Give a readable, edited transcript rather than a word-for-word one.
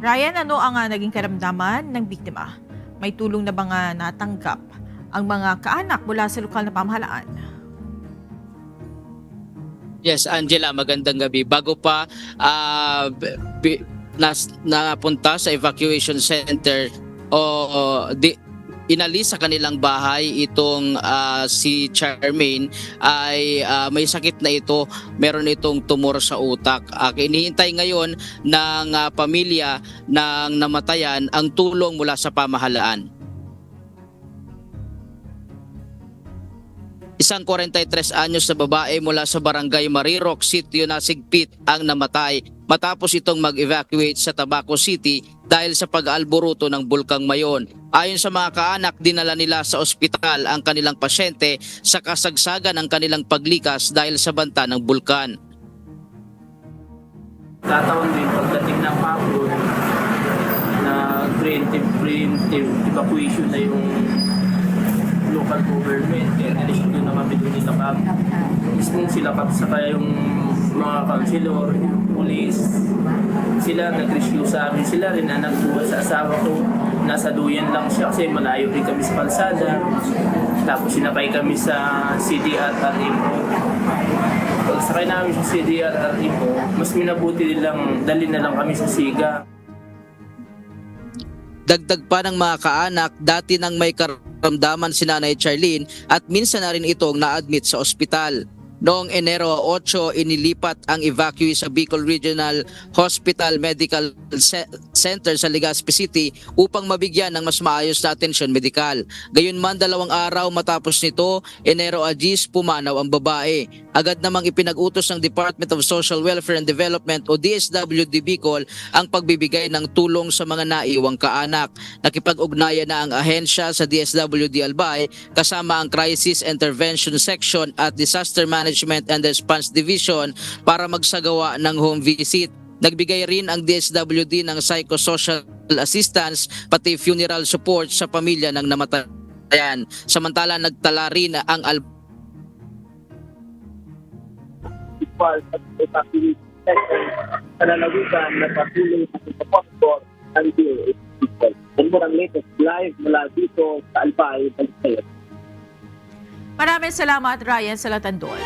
Ryan, ano ang naging karamdaman ng biktima? May tulong na ba natanggap ang mga kaanak mula sa lokal na pamahalaan? Yes, Angela, magandang gabi. Bago pa napunta sa evacuation center inalis sa kanilang bahay itong si Charmaine ay may sakit na ito, meron itong tumor sa utak. Hinihintay ngayon ng pamilya ng namatayan ang tulong mula sa pamahalaan. Isang 43 anyos na babae mula sa barangay Marirok, Sitio Nasigpit ang namatay matapos itong mag-evacuate sa Tabaco City dahil sa pag-aalboruto ng Bulkang Mayon. Ayon sa mga kaanak, dinala nila sa ospital ang kanilang pasyente sa kasagsagan ng kanilang paglikas dahil sa banta ng bulkan. Tatawan din pagdating ng hapon na preemptive evacuation na yung local government, kaya nalis doon na kami doon nila kami. Mismo sila saka yung mga councilor, yung police, sila nag-rescue sa amin. Sila rin na nagbuhat sa asawa ko. Nasa Duyan lang siya kasi malayo rin kami sa kalsada. Tapos sinapay kami sa CDR at Ipo. Pag sakay namin sa CDR at Ipo, mas minabuti nilang dali na lang kami sa Siga. Dagdag pa ng mga kaanak, dati nang may karamdaman si Nanay Charlene at minsan na rin itong na-admit sa ospital. Noong Enero 8, inilipat ang evacuee sa Bicol Regional Hospital Medical Center sa Legazpi City upang mabigyan ng mas maayos na atensyon medikal. Gayunman, 2 araw matapos nito, Enero 10, pumanaw ang babae. Agad namang ipinag-utos ng Department of Social Welfare and Development o DSWD Bicol ang pagbibigay ng tulong sa mga naiwang kaanak. Nakipag-ugnayan na ang ahensya sa DSWD Albay kasama ang Crisis Intervention Section at Disaster Management and Response Division para magsagawa ng home visit. Nagbigay rin ang DSWD ng psychosocial assistance pati funeral support sa pamilya ng namatayan. Samantala, nagtala rin ang Pananagutan na patuloy sa support ng DSWD. Yan po ang latest live mula dito sa Albay, Balisayas. Maraming salamat, Ryan Salatandol.